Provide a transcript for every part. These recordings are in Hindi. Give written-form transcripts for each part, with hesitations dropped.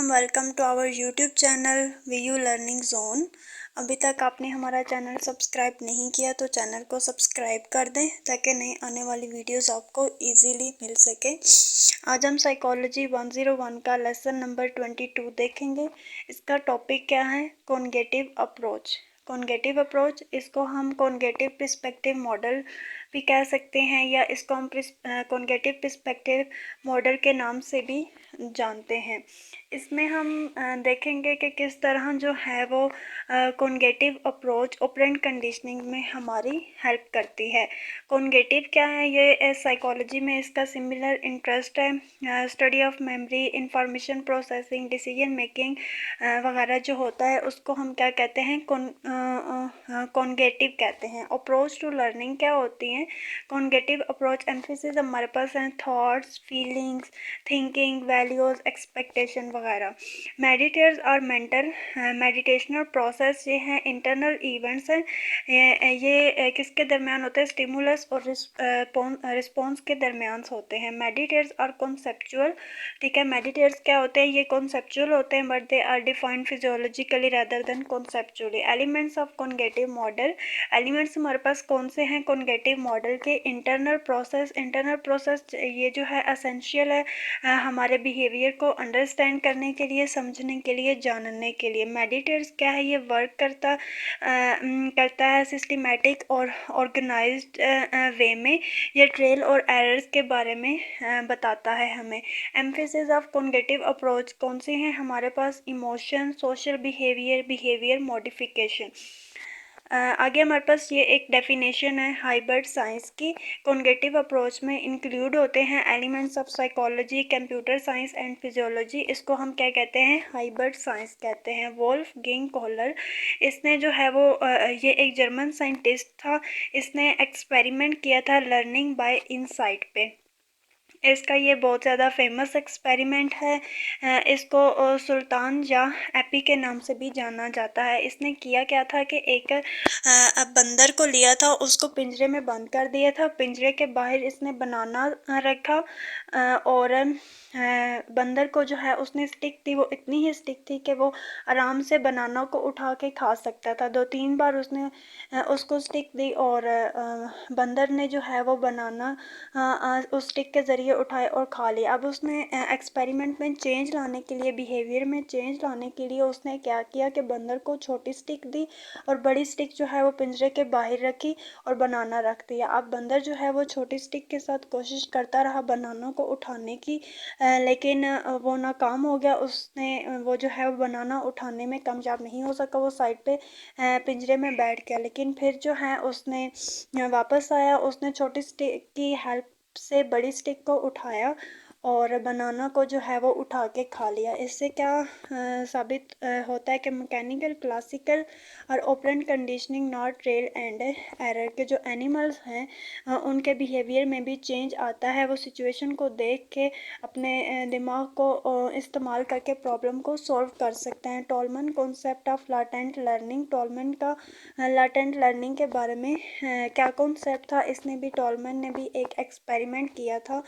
Welcome to our YouTube channel VU learning zone. अभी तक आपने हमारा चैनल सब्सक्राइब नहीं किया तो चैनल को सब्सक्राइब कर दें ताकि नई आने वाली वीडियोस आपको इजीली मिल सके। आज हम साइकोलॉजी 101 का लेसन नंबर 22 देखेंगे। इसका टॉपिक क्या है? कॉन्गेटिव अप्रोच। कॉन्गेटिव अप्रोच, इसको हम कॉन्गेटिव पर्सपेक्टिव मॉडल भी कह सकते हैं या इसको हम कॉन्गेटिव पर्सपेक्टिव मॉडल के नाम से भी जानते हैं। इसमें हम देखेंगे कि किस तरह जो है वो कॉन्गेटिव अप्रोच ऑपरेंट कंडीशनिंग में हमारी हेल्प करती है। कॉन्गेटिव क्या है? ये साइकोलॉजी में इसका सिमिलर इंटरेस्ट है। Study of memory, information processing, decision making वगैरह जो होता है उसको हम क्या कहते हैं? कॉन्गेटिव कहते हैं। अप्रोच टू लर्निंग क्या होती है? कॉन्गेटिव अप्रोच एम्फेसिस हमारे पास हैं thoughts, feelings, thinking, values, expectation वगैरह। मेडिटेटर्स और मेंटल मेडिटेशनल प्रोसेस ये हैं इंटरनल इवेंट्स हैं। ये किसके दरमियान होते हैं? स्टिमुलस और रिस्पॉन्स के दरमियान होते हैं। मेडिटेटर्स और कॉन्सेप्चुअल, ठीक है। मेडिटेटर्स क्या होते हैं? ये कॉन्सेप्चुअल होते हैं but they are defined physiologically rather than conceptually. Elements of cognitive model, elements हमारे पास कौन से हैं कॉन्गेटिव मॉडल के? इंटरनल प्रोसेस, इंटरनल प्रोसेस ये जो है एसेंशियल है हमारे बिहेवियर को अंडरस्टैंड करने के लिए, समझने के लिए, जानने के लिए। मेडिटेटर्स क्या है? ये वर्क करता है सिस्टमेटिक और ऑर्गेनाइज्ड वे में। ये ट्रेल और एरर्स के बारे में बताता है हमें। एम्फेसिस ऑफ कॉन्गेटिव अप्रोच कौन सी हैं हमारे पास? Emotion, social behaviour, behaviour modification. आगे हमारे पास ये एक डेफिनेशन है हाइब्रिड साइंस की। कॉन्गेटिव अप्रोच में इंक्लूड होते हैं elements of psychology, computer science and physiology. इसको हम क्या कहते हैं? हाइब्रिड साइंस कहते हैं। वोल्फगैंग कोहलर, इसने जो है वो ये एक जर्मन साइंटिस्ट था। इसने एक्सपेरिमेंट किया था लर्निंग बाय इनसाइट पे। इसका ये बहुत ज़्यादा फेमस एक्सपेरिमेंट है। इसको सुल्तान या एपी के नाम से भी जाना जाता है। इसने किया क्या था कि एक बंदर को लिया था, उसको पिंजरे में बंद कर दिया था। पिंजरे के बाहर इसने बनाना रखा और बंदर को जो है उसने स्टिक थी, वो इतनी ही स्टिक थी कि वो आराम से बनाना को उठा के खा सकता था। 2-3 बार उसने उसको स्टिक दी और बंदर ने जो है वो बनाना उस स्टिक के ज़रिए उठाए और खा लिया। अब उसने एक्सपेरिमेंट में चेंज लाने के लिए, बिहेवियर में चेंज लाने के लिए उसने क्या किया कि बंदर को छोटी स्टिक दी और बड़ी स्टिक जो है वो पिंजरे के बाहर रखी और बनाना रख दिया। अब बंदर जो है वो छोटी स्टिक के साथ कोशिश करता रहा बनाना को उठाने की, लेकिन वो नाकाम हो गया। उसने वो जो है वो बनाना उठाने में कामयाब नहीं हो सका। वो साइड पे पिंजरे में बैठ गया। लेकिन फिर जो है उसने वापस आया, उसने छोटी स्टिक की हेल्प से बड़ी स्टिक को उठाया और बनाना को जो है वो उठा के खा लिया। इससे क्या साबित होता है कि मैकेनिकल, क्लासिकल और operant conditioning, not trail and error के जो एनिमल्स हैं उनके बिहेवियर में भी चेंज आता है। वो सिचुएशन को देख के अपने दिमाग को इस्तेमाल करके प्रॉब्लम को सॉल्व कर सकते हैं। टॉलमन कॉन्सेप्ट ऑफ लाटेंट लर्निंग, टॉलमन का लाटेंट लर्निंग के बारे में क्या कॉन्सेप्ट था? टॉलमन ने भी एक एक्सपेरिमेंट किया था।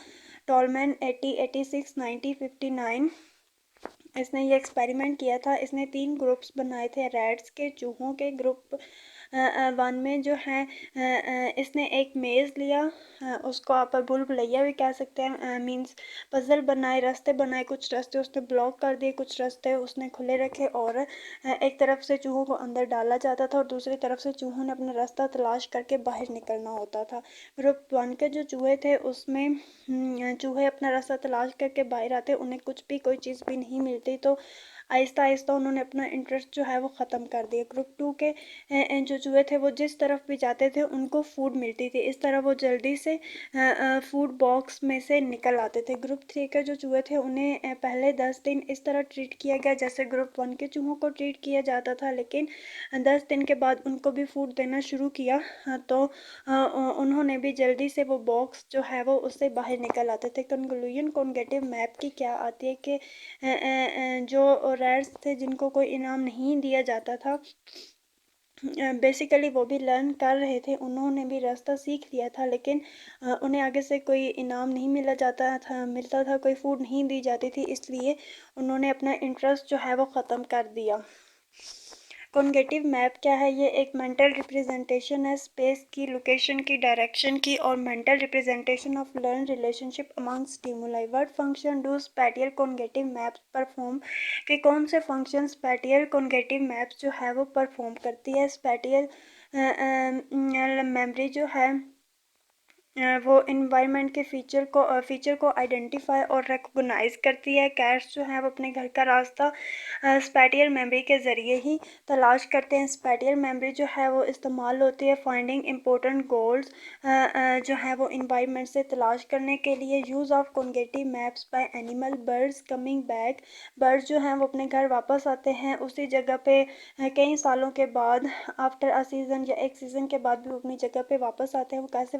टॉलमैन 80, 86, 90, 59 इसने ये एक्सपेरिमेंट किया था। इसने 3 ग्रुप्स बनाए थे, रैट्स के, चूहों के। ग्रुप 1 में जो है इसने एक मेज़ लिया, उसको आप भूल-भुलैया भी कह सकते हैं। मींस पजल बनाए, रास्ते बनाए, कुछ रास्ते उसने ब्लॉक कर दिए, कुछ रास्ते उसने खुले रखे और एक तरफ से चूहों को अंदर डाला जाता था और दूसरी तरफ से चूहों ने अपना रास्ता तलाश करके बाहर निकलना होता था। ग्रुप 1 के जो चूहे थे उसमें चूहे अपना रास्ता तलाश करके बाहर आते, उन्हें कुछ भी, कोई चीज़ भी नहीं मिलती तो आहिस्ता आहिस्ता उन्होंने अपना इंटरेस्ट जो है वो ख़त्म कर दिया। ग्रुप 2 के जो चूहे थे वो जिस तरफ भी जाते थे उनको फूड मिलती थी, इस तरह वो जल्दी से फूड बॉक्स में से निकल आते थे। ग्रुप 3 के जो चूहे थे उन्हें पहले 10 दिन इस तरह ट्रीट किया गया जैसे ग्रुप 1 के चूहों को ट्रीट किया जाता था, लेकिन 10 दिन के बाद उनको भी फूड देना शुरू किया तो उन्होंने भी जल्दी से वो बॉक्स जो है वो उससे बाहर निकल आते थे। कंक्लूजन कॉन्गेटिव मैप की क्या आती है कि जो रैट्स थे जिनको कोई इनाम नहीं दिया जाता था बेसिकली वो भी लर्न कर रहे थे, उन्होंने भी रास्ता सीख लिया था, लेकिन उन्हें आगे से कोई इनाम नहीं मिलता था, कोई फूड नहीं दी जाती थी, इसलिए उन्होंने अपना इंटरेस्ट जो है वो ख़त्म कर दिया। कॉन्गेटिव मैप क्या है? ये एक मेंटल रिप्रेजेंटेशन है स्पेस की, लोकेशन की, डायरेक्शन की और mental representation of learn relationship among stimuli. What function do spatial cognitive maps perform? कि कौन से फंक्शन स्पैटियल कॉन्गेटिव मैप्स जो है वो परफॉर्म करती है? स्पैटियल मेमोरी जो है वो इन्वायरमेंट के फीचर को आइडेंटिफाई और रिकॉग्नाइज करती है। कैट्स जो है वो अपने घर का रास्ता स्पैटियल मेमोरी के ज़रिए ही तलाश करते हैं। स्पैटियल मेमोरी जो है वो इस्तेमाल होती है फाइंडिंग इम्पोर्टेंट गोल्स जो है वो इन्वायरमेंट से तलाश करने के लिए। Use of cognitive maps by animal birds coming back. Birds जो हैं वो अपने घर वापस आते हैं उसी जगह पे कई सालों के बाद, आफ्टर अ सीज़न या एक सीज़न के बाद भी वो अपनी जगह पे वापस आते हैं। वो कैसे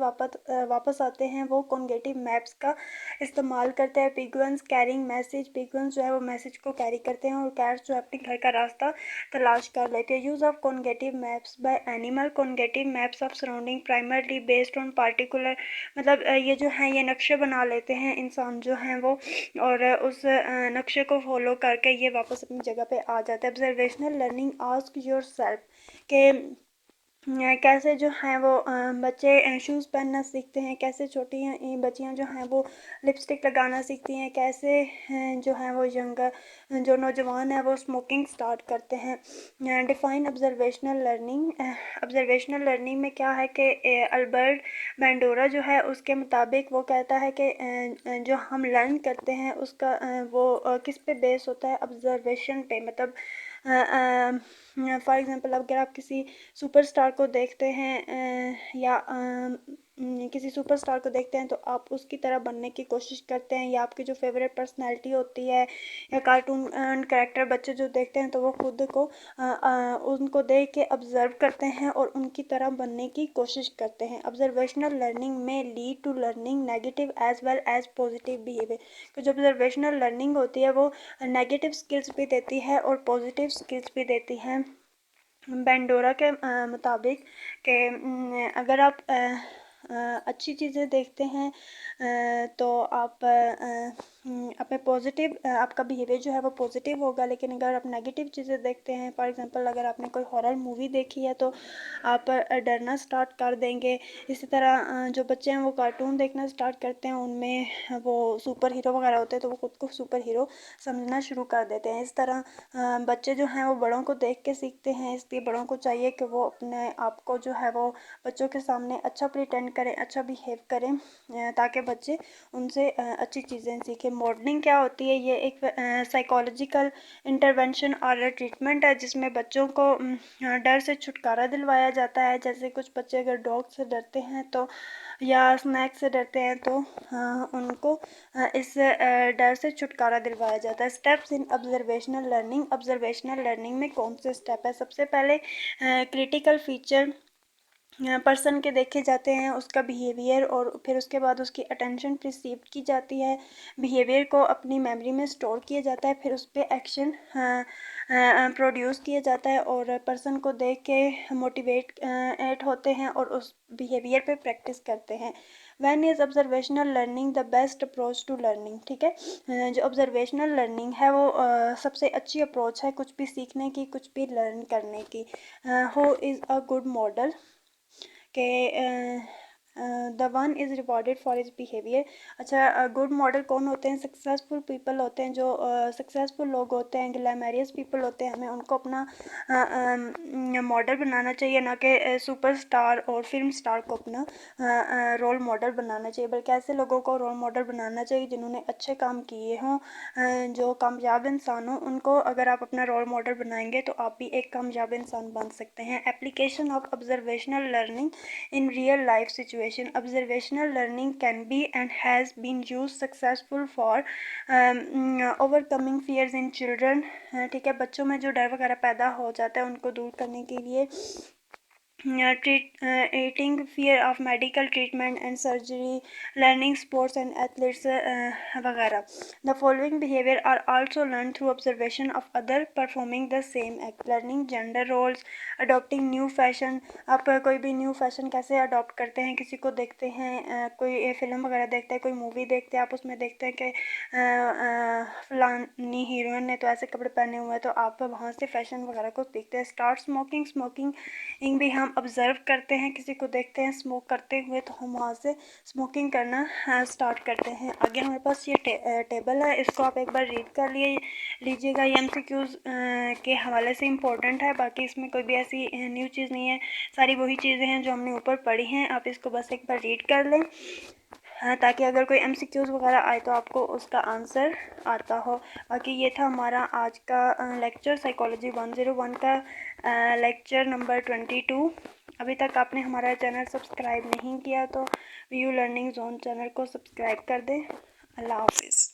वापस आते हैं? वो कॉन्गेटिव मैप्स का इस्तेमाल करते हैं। पिगुअन्स कैरिंग मैसेज। पिगुअन्स जो है वो मैसेज को कैरी करते हैं और कैट्स जो है अपने घर का रास्ता तलाश कर लेते हैं। Use of cognitive maps by animal. Cognitive maps of surrounding primarily based on particular, मतलब ये जो है ये नक्शे बना लेते हैं इंसान जो हैं वो, और उस नक्शे को फॉलो करके ये वापस अपनी जगह पे आ जाता है। Observational learning. Ask your self के कैसे जो हैं वो बच्चे शूज़ पहनना सीखते हैं, कैसे छोटी बच्चियां जो हैं वो लिपस्टिक लगाना सीखती हैं, कैसे जो हैं वो जो नौजवान है वो स्मोकिंग स्टार्ट करते हैं। Define observational learning. Observational learning में क्या है कि अल्बर्ट बैंडोरा जो है उसके मुताबिक वो कहता है कि जो हम लर्न करते हैं उसका वो किस पे बेस होता है? ऑब्जर्वेशन पे। मतलब फॉर एग्ज़ाम्पल अगर आप किसी सुपरस्टार को देखते हैं या किसी सुपरस्टार को देखते हैं तो आप उसकी तरह बनने की कोशिश करते हैं, या आपकी जो फेवरेट पर्सनैलिटी होती है या कार्टून कैरेक्टर बच्चे जो देखते हैं तो वो खुद को उनको देख के ऑब्ज़र्व करते हैं और उनकी तरह बनने की कोशिश करते हैं। ऑब्जर्वेशनल लर्निंग में lead to learning negative as well as positive behaviour. तो जो ऑब्जर्वेशनल लर्निंग होती है वो नेगेटिव स्किल्स भी देती है और पॉजिटिव स्किल्स भी देती है। बेंडोरा के मुताबिक कि अगर आप अच्छी चीज़ें देखते हैं तो आप अपने पॉजिटिव आपका बिहेवियर जो है वो पॉजिटिव होगा, लेकिन अगर आप नेगेटिव चीज़ें देखते हैं, फॉर एग्जांपल अगर आपने कोई हॉरर मूवी देखी है तो आप डरना स्टार्ट कर देंगे। इसी तरह जो बच्चे हैं वो कार्टून देखना स्टार्ट करते हैं, उनमें वो सुपर हीरो वगैरह होते हैं तो वो खुद को सुपर हीरो समझना शुरू कर देते हैं। इस तरह बच्चे जो हैं वो बड़ों को देख के सीखते हैं, इसलिए बड़ों को चाहिए कि वो अपने आप को जो है वो बच्चों के सामने अच्छा प्रिटेंड करें, अच्छा बिहेव करें ताकि बच्चे उनसे अच्छी चीज़ें सीखें। मॉडलिंग क्या होती है? ये एक साइकोलॉजिकल इंटरवेंशन और ट्रीटमेंट है जिसमें बच्चों को डर से छुटकारा दिलवाया जाता है। जैसे कुछ बच्चे अगर डॉग से डरते हैं तो या स्नैक से डरते हैं तो उनको इस डर से छुटकारा दिलवाया जाता है। Steps in observational learning. Observational learning में कौन से स्टेप है? सबसे पहले क्रिटिकल फीचर पर्सन के देखे जाते हैं, उसका बिहेवियर, और फिर उसके बाद उसकी अटेंशन रिसीव की जाती है, बिहेवियर को अपनी मेमोरी में स्टोर किया जाता है, फिर उस पर एक्शन प्रोड्यूस किया जाता है और पर्सन को देख के मोटिवेट होते हैं और उस बिहेवियर पे प्रैक्टिस करते हैं। When is observational learning the best approach to learning? ठीक है, जो ऑब्जर्वेशनल लर्निंग है वो सबसे अच्छी अप्रोच है कुछ भी सीखने की, कुछ भी लर्न करने की। Who is a good model? कि the one is rewarded for his behaviour. अच्छा, गुड मॉडल कौन होते हैं? सक्सेसफुल पीपल होते हैं, जो सक्सेसफुल लोग होते हैं, ग्लैमरियस पीपल होते हैं। हमें उनको अपना मॉडल बनाना चाहिए, ना कि सुपर स्टार और फिल्म स्टार को अपना रोल मॉडल बनाना चाहिए, बल्कि ऐसे लोगों को रोल मॉडल बनाना चाहिए जिन्होंने अच्छे काम किए हों, जो कामयाब इंसान हो। उनको अगर आप अपना रोल मॉडल बनाएंगे तो आप भी एक कामयाब इंसान बन सकते हैं। Application of observational learning in real life situation. Observational learning can be and has been used successful for overcoming fears in children. ठीक है, बच्चों में जो डर वगैरह पैदा हो जाता है उनको दूर करने के लिए eating, fear of medical treatment and surgery, learning sports and athletes वगैरह. The following behavior are also learned through observation of other performing the same act. Learning gender roles, adopting new fashion. आप कोई भी न्यू फैशन कैसे अडॉप्ट करते हैं, किसी को देखते हैं, कोई फिल्म वगैरह देखते हैं, कोई मूवी देखते हैं, आप उसमें देखते हैं कि फलानी हीरोइन ने तो ऐसे कपड़े पहने हुए हैं, तो आप वहाँ से फैशन वगैरह को देखते हैं. Start smoking. स्मोकिंग भी हम ऑब्ज़र्व करते हैं, किसी को देखते हैं स्मोक करते हुए तो हम वहाँ से स्मोकिंग करना स्टार्ट करते हैं. आगे हमारे पास ये टेबल है, इसको आप एक बार रीड कर लीजिएगा. ये MCQs के हवाले से इम्पोर्टेंट है, बाकी इसमें कोई भी ऐसी न्यू चीज़ नहीं है, सारी वही चीज़ें हैं जो हमने ऊपर पढ़ी हैं. आप इसको बस एक बार रीड कर लें ताकि अगर कोई MCQs वगैरह आए तो आपको उसका आंसर आता हो. बाकी ये था हमारा आज का लेक्चर, साइकोलॉजी 101 का लेक्चर नंबर 22. अभी तक आपने हमारा चैनल सब्सक्राइब नहीं किया तो व्यू लर्निंग जोन चैनल को सब्सक्राइब कर दें. अल्लाह हाफिज़.